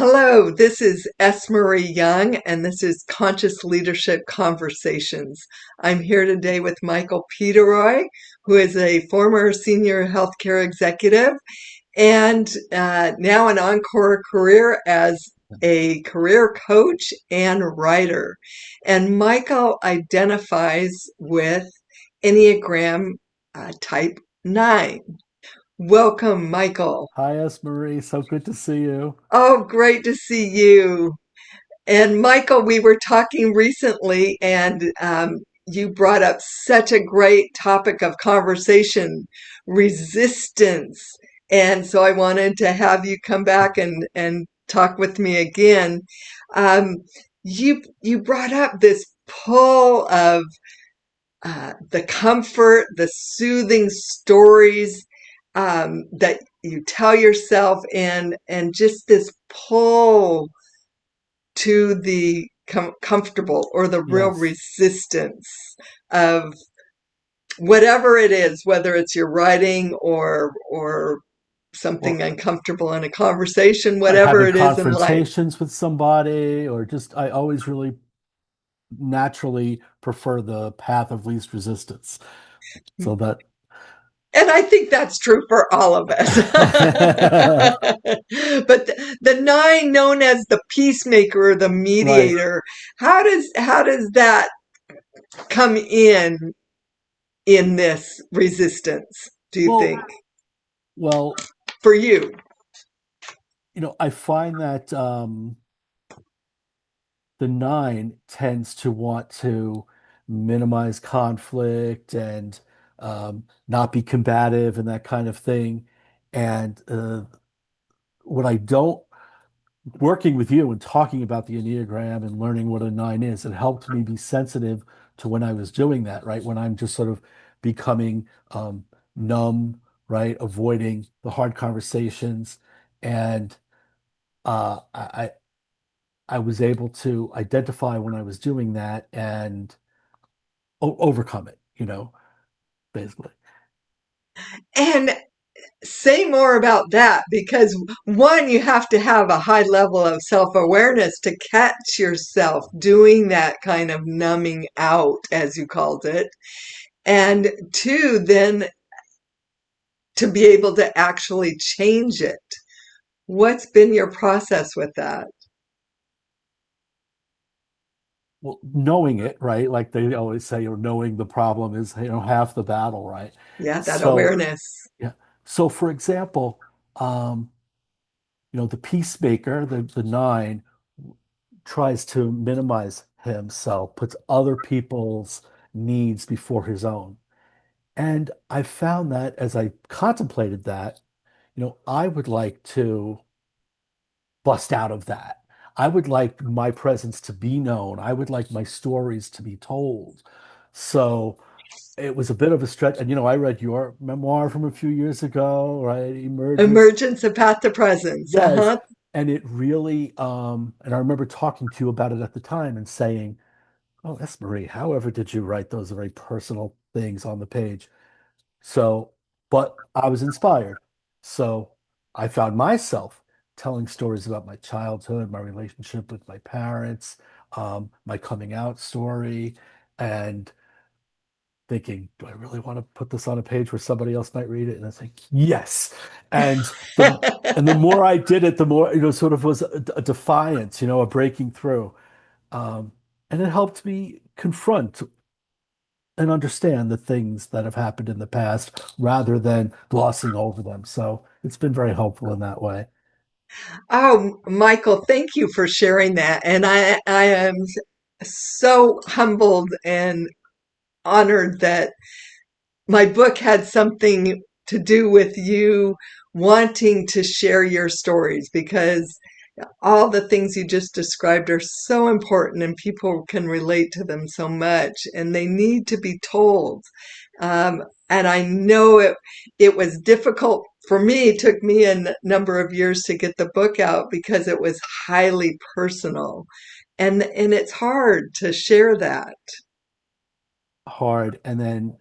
Hello, this is S. Marie Young, and this is Conscious Leadership Conversations. I'm here today with Michael Peteroy, who is a former senior healthcare executive and now an encore career as a career coach and writer. And Michael identifies with Enneagram type 9. Welcome, Michael. Hi, S. Marie. So good to see you. Oh, great to see you. And Michael, we were talking recently, and you brought up such a great topic of conversation, resistance. And so I wanted to have you come back and talk with me again. Um, you brought up this pull of the comfort, the soothing stories that you tell yourself, and just this pull to the comfortable or the real Yes. resistance of whatever it is, whether it's your writing or something Or uncomfortable in a conversation, like whatever having it is in life. confrontations with somebody, or just I always really naturally prefer the path of least resistance. So that And I think that's true for all of us. But the nine, known as the peacemaker or the right. mediator, how does that come in this resistance, do you Well, think, well, for you? I find that the nine tends to want to minimize conflict and not be combative and that kind of thing. And what I don't working with you and talking about the Enneagram and learning what a nine is, it helped me be sensitive to when I was doing that, right? When I'm just sort of becoming numb, right? Avoiding the hard conversations. And I was able to identify when I was doing that and overcome it, basically. And say more about that, because one, you have to have a high level of self-awareness to catch yourself doing that kind of numbing out, as you called it. And two, then to be able to actually change it. What's been your process with that? Well, knowing it, right? Like they always say, knowing the problem is, half the battle, right? Yeah, that So awareness. yeah. So for example, um, the peacemaker, the nine, tries to minimize himself, puts other people's needs before his own. And I found that as I contemplated that, I would like to bust out of that. I would like my presence to be known. I would like my stories to be told. So it was a bit of a stretch. And, I read your memoir from a few years ago, right? Emergence. Emergence of path to presence. Yes. Uh-huh. And it really, and I remember talking to you about it at the time and saying, "Oh, S. Marie, however did you write those very personal things on the page?" So, but I was inspired. So I found myself telling stories about my childhood, my relationship with my parents, my coming out story, and thinking, do I really want to put this on a page where somebody else might read it? And I think, yes. And the more I did it, the more, sort of was a defiance, a breaking through. Um, and it helped me confront and understand the things that have happened in the past rather than glossing over them. So it's been very helpful in that way. Oh, Michael, thank you for sharing that. And I am so humbled and honored that my book had something to do with you wanting to share your stories, because all the things you just described are so important and people can relate to them so much and they need to be told. And I know it was difficult for me. It took me a number of years to get the book out because it was highly personal. And it's hard to share that. Hard. And then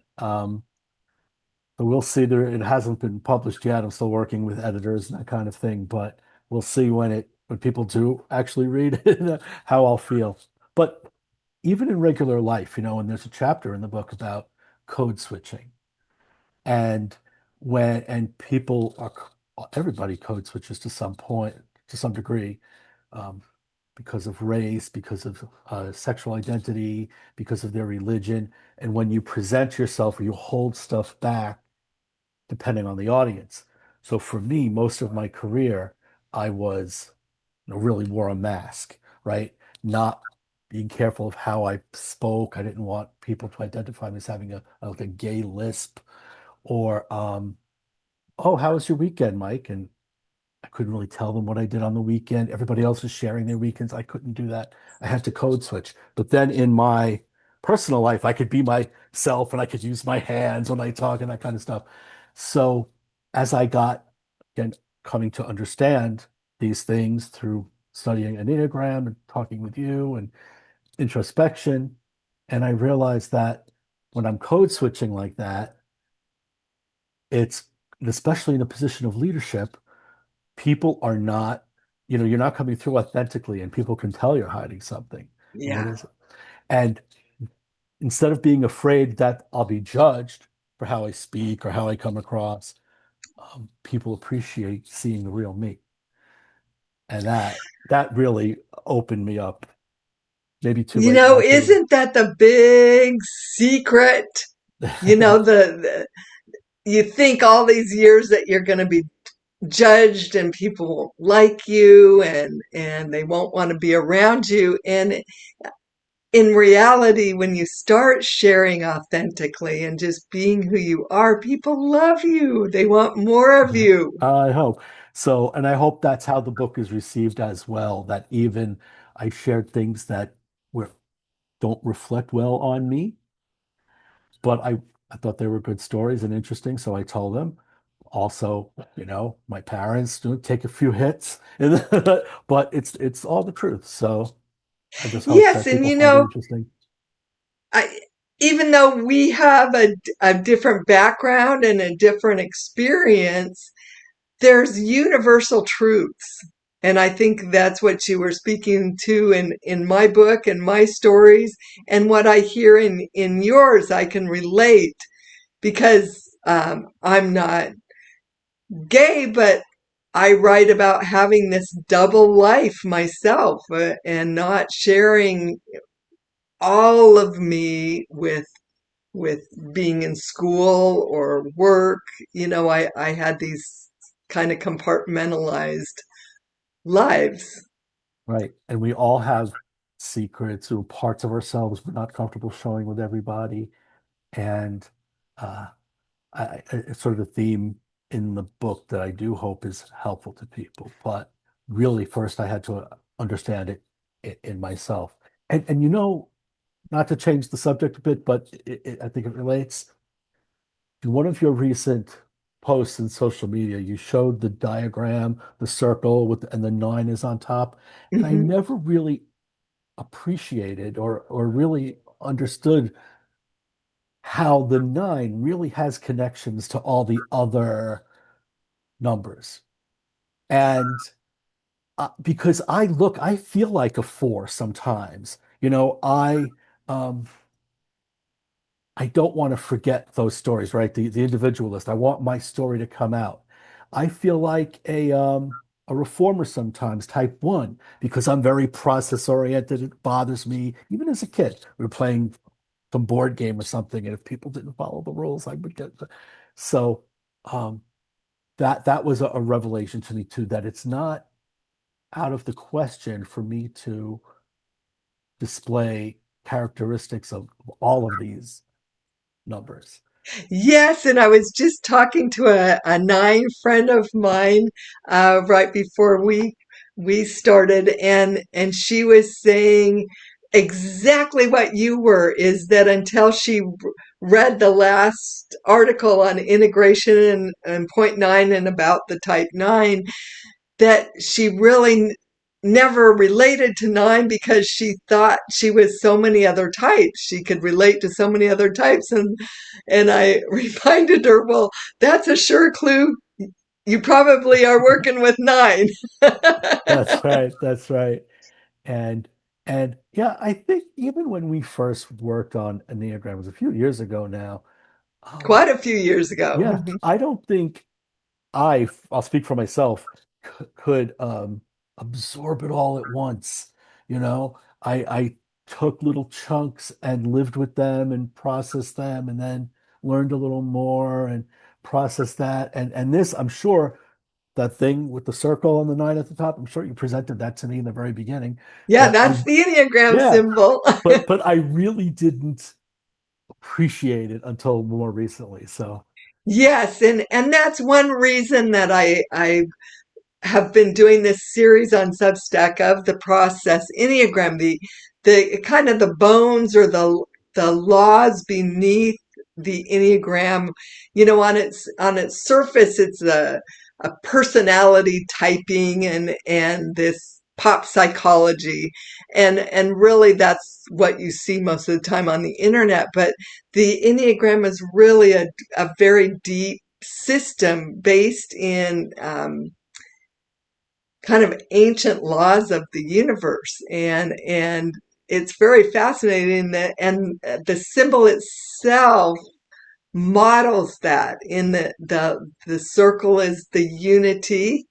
we'll see there it hasn't been published yet. I'm still working with editors and that kind of thing, but we'll see when it when people do actually read how I'll feel. But even in regular life, and there's a chapter in the book about code switching. And people are, everybody code switches to some point, to some degree, um, because of race, because of sexual identity, because of their religion. And when you present yourself or you hold stuff back, depending on the audience. So for me, most of my career, I was, really wore a mask, right? Not being careful of how I spoke. I didn't want people to identify me as having like a gay lisp or oh, how was your weekend, Mike? And I couldn't really tell them what I did on the weekend. Everybody else was sharing their weekends. I couldn't do that. I had to code switch. But then in my personal life, I could be myself and I could use my hands when I talk and that kind of stuff. So as I got, again, coming to understand these things through studying Enneagram and talking with you and introspection, and I realized that when I'm code switching like that, it's, especially in a position of leadership, people are not, you're not coming through authentically, and people can tell you're hiding something. And what Yeah. is it? And instead of being afraid that I'll be judged for how I speak or how I come across, people appreciate seeing the real me. And that really opened me up, maybe too late in my career. Isn't that the big secret? The you think all these years that you're going to be judged and people won't like you and they won't want to be around you. And in reality, when you start sharing authentically and just being who you are, people love you. They want more of you. I hope so, and I hope that's how the book is received as well. That even I shared things that were don't reflect well on me, but I thought they were good stories and interesting, so I told them. Also, my parents do take a few hits, but it's all the truth. So I just hope Yes, that and people find it interesting. I, even though we have a different background and a different experience, there's universal truths. And I think that's what you were speaking to in my book and my stories, and what I hear in yours, I can relate because I'm not gay, but I write about having this double life myself and not sharing all of me with being in school or work. I had these kind of compartmentalized lives. Right. And we all have secrets or parts of ourselves we're not comfortable showing with everybody. And uh, it's sort of a theme in the book that I do hope is helpful to people. But really, first, I had to understand it in myself. And not to change the subject a bit, but I think it relates. In one of your recent posts in social media, you showed the diagram, the circle and the nine is on top. And I Mhm. never really appreciated or really understood how the nine really has connections to all the other numbers. And because I feel like a four sometimes. Um, I don't want to forget those stories, right? The individualist. I want my story to come out. I feel like a reformer sometimes, type one, because I'm very process oriented. It bothers me, even as a kid. We were playing some board game or something, and if people didn't follow the rules, I would get so um, that was a revelation to me too, that it's not out of the question for me to display characteristics of all of these numbers. Yes, and I was just talking to a nine friend of mine right before we started, and she was saying exactly what you were, is that until she read the last article on integration and point nine and about the type nine, that she really never related to nine because she thought she was so many other types. She could relate to so many other types. And I reminded her, well, that's a sure clue. you probably are working with nine. That's right. That's right. And and yeah, I think even when we first worked on Enneagram, it was a few years ago now. Um, Quite a few years ago. yeah, I don't think I'll speak for myself, could absorb it all at once. You know, I took little chunks and lived with them and processed them and then learned a little more and processed that. And this, I'm sure that thing with the circle and the nine at the top, I'm sure you presented that to me in the very beginning. Yeah, But that's the Enneagram yeah, symbol. but I really didn't appreciate it until more recently. So Yes, and that's one reason that I have been doing this series on Substack of the process Enneagram, the kind of the bones or the laws beneath the Enneagram. You know, on its surface, it's a personality typing and this pop psychology, and really that's what you see most of the time on the internet. But the Enneagram is really a very deep system based in kind of ancient laws of the universe, and it's very fascinating that, and the symbol itself models that in the circle is the unity,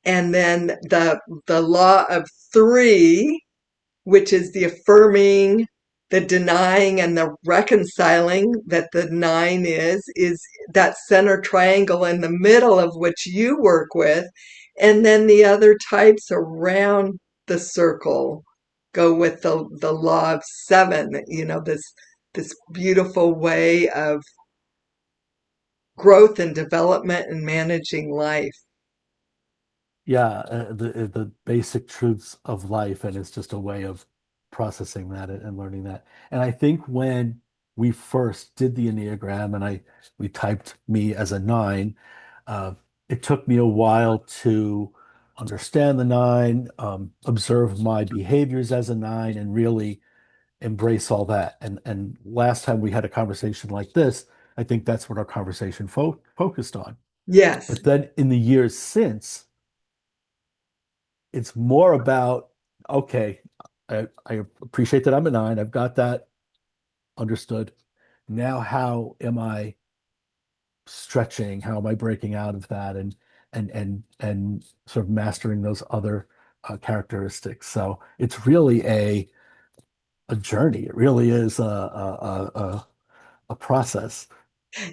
and then the law of three, which is the affirming, the denying, and the reconciling that the nine is that center triangle in the middle of which you work with. And then the other types around the circle go with the law of seven, you know, this beautiful way of growth and development and managing life. yeah, the basic truths of life, and it's just a way of processing that and learning that. And I think when we first did the Enneagram, and I we typed me as a nine, uh, it took me a while to understand the nine, observe my behaviors as a nine, and really embrace all that. And last time we had a conversation like this, I think that's what our conversation focused on. Yes. But then in the years since, it's more about, okay, I appreciate that I'm a nine. I've got that understood. Now, how am I stretching? How am I breaking out of that and sort of mastering those other characteristics? So it's really a journey. It really is a process.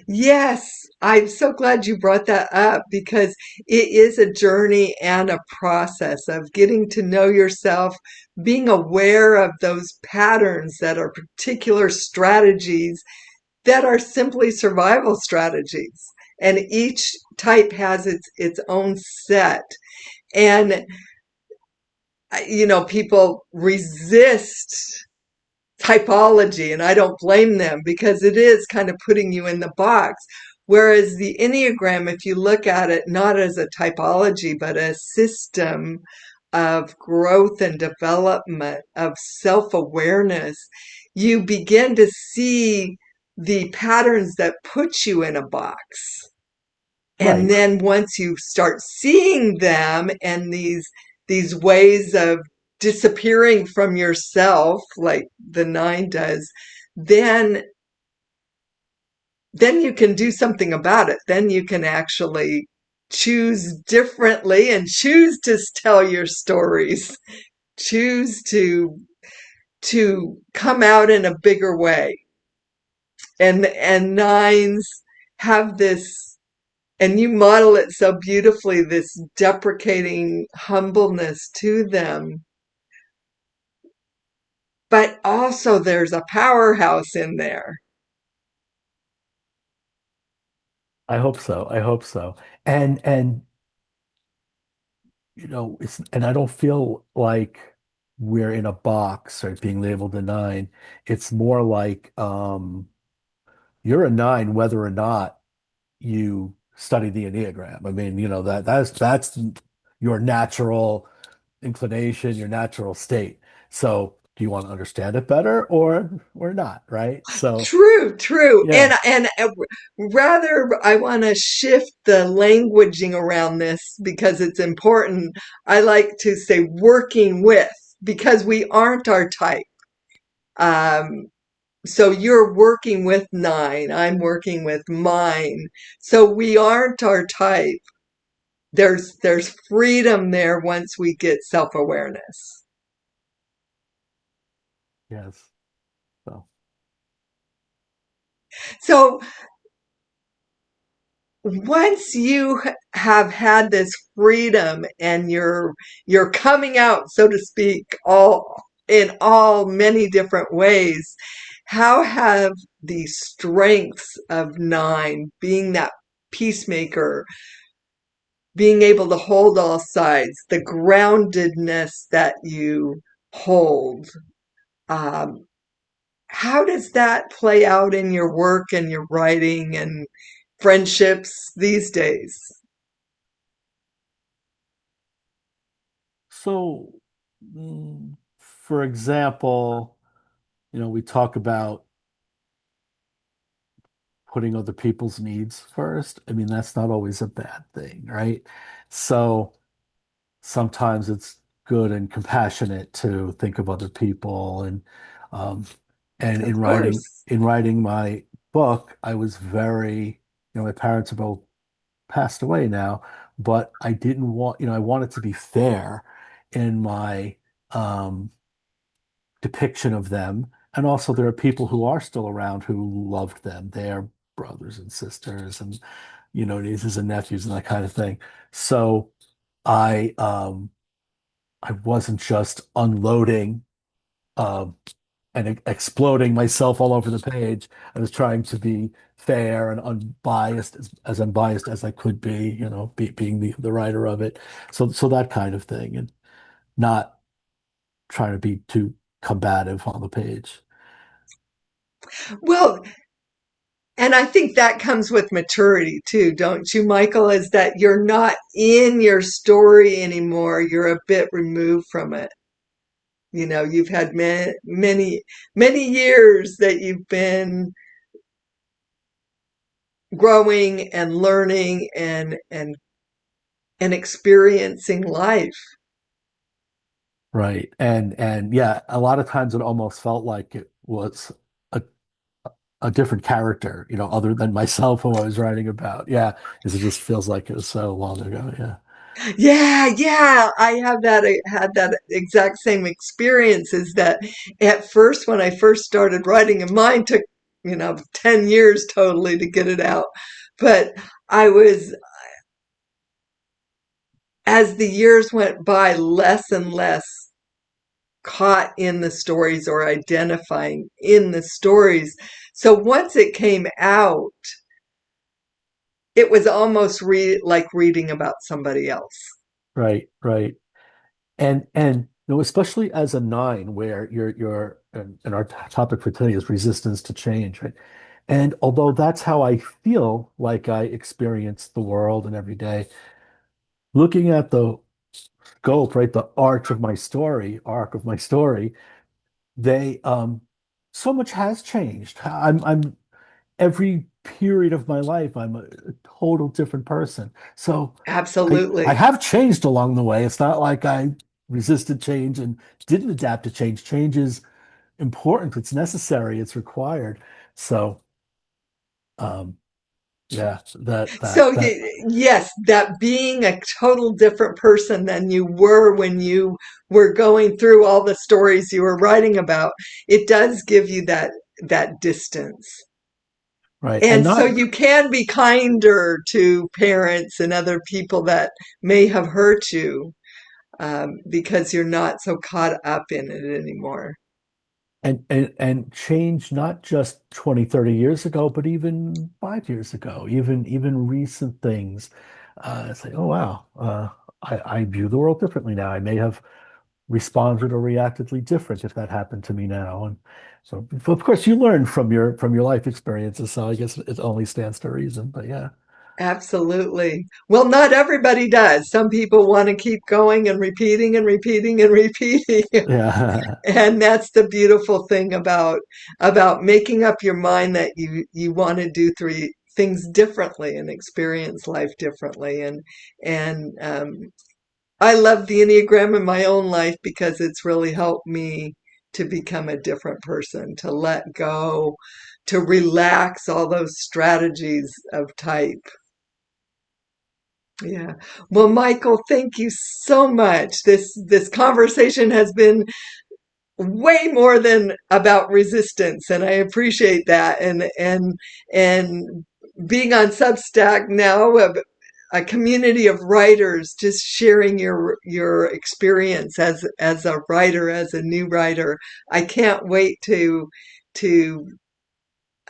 Yes, I'm so glad you brought that up because it is a journey and a process of getting to know yourself, being aware of those patterns that are particular strategies that are simply survival strategies. And each type has its own set. And, you know, people resist typology, and I don't blame them because it is kind of putting you in the box. Whereas the Enneagram, if you look at it not as a typology, but a system of growth and development, of self awareness, you begin to see the patterns that put you in a box. And Right. then once you start seeing them and these ways of disappearing from yourself, like the nine does, then then you can do something about it. Then you can actually choose differently and choose to tell your stories, choose to come out in a bigger way. And nines have this, and you model it so beautifully, this deprecating humbleness to them. But also there's a powerhouse in there. I hope so. I hope so. And it's and I don't feel like we're in a box or being labeled a nine. It's more like you're a nine whether or not you study the Enneagram. I mean, that's your natural inclination, your natural state. So do you want to understand it better or not, right? So True, true. yeah. And rather, I want to shift the languaging around this because it's important. I like to say working with because we aren't our type. Um, so you're working with nine, I'm working with mine. So we aren't our type. There's freedom there once we get self-awareness. Yes. So So once you have had this freedom and you're coming out, so to speak, all in all many different ways, how have the strengths of nine, being that peacemaker, being able to hold all sides, the groundedness that you hold, um, how does that play out in your work and your writing and friendships these days? so for example, we talk about putting other people's needs first. I mean, that's not always a bad thing, right? So sometimes it's good and compassionate to think of other people um and Of course. in writing my book, I was very, my parents are both passed away now, but I didn't want, I wanted to be fair in my um depiction of them. And also, there are people who are still around who loved them. They're brothers and sisters and, nieces and nephews and that kind of thing. So I wasn't just unloading um, and exploding myself all over the page. I was trying to be fair and unbiased, as unbiased as I could be, being the writer of it. So that kind of thing, and not trying to be too combative on the page. Well, and I think that comes with maturity too, don't you, Michael? Is that you're not in your story anymore. You're a bit removed from it. You know, you've had many years that you've been growing and learning and experiencing life. Right. And yeah, a lot of times it almost felt like it was a a different character, other than myself who I was writing about. Yeah, because it just feels like it was so long ago. Yeah. Yeah, yeah, I have that had that exact same experience is that at first when I first started writing and mine took, 10 years totally to get it out. But I was as the years went by less and less caught in the stories or identifying in the stories. So once it came out, it was almost like reading about somebody else. Right, right. And especially as a nine, where you're and our topic for today is resistance to change, right? And although that's how I feel like I experience the world and every day, looking at the scope, right, the arc of my story, they so much has changed. I'm every period of my life, I'm a total different person. So I Absolutely. have changed along the way. It's not like I resisted change and didn't adapt to change. Change is important. It's necessary. It's required. So um, yeah, So, that yes, that being a total different person than you were when you were going through all the stories you were writing about, it does give you that distance. right, and And so not you can be kinder to parents and other people that may have hurt you because you're not so caught up in it anymore. and change not just 20, 30 years ago, but even 5 years ago, even recent things. It's like, oh wow, I view the world differently now. I may have responded or reactedly different if that happened to me now. And so, of course, you learn from your life experiences. So I guess it only stands to reason. But yeah, Absolutely. Well, not everybody does. Some people want to keep going and repeating and repeating and repeating. Yeah. And that's the beautiful thing about making up your mind that you want to do three things differently and experience life differently. And I love the Enneagram in my own life because it's really helped me to become a different person, to let go, to relax all those strategies of type. Yeah. Well, Michael, thank you so much. This conversation has been way more than about resistance, and I appreciate that. And being on Substack now, a community of writers, just sharing your experience as a writer, as a new writer. I can't wait to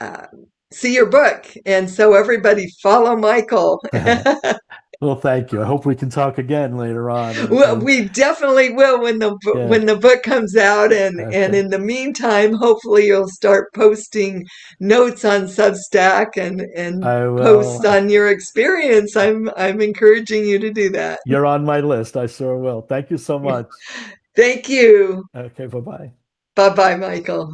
uh, see your book, and so everybody follow Michael. Well, thank you. I hope we can talk again later on. Well, we definitely will when Yeah, when the book comes out, and okay. in the meantime, hopefully you'll start posting notes on Substack and I posts will. on your experience. I'm encouraging you to do that. You're on my list. I sure will. Thank you so much. Thank you. Okay, bye-bye. Bye bye, Michael.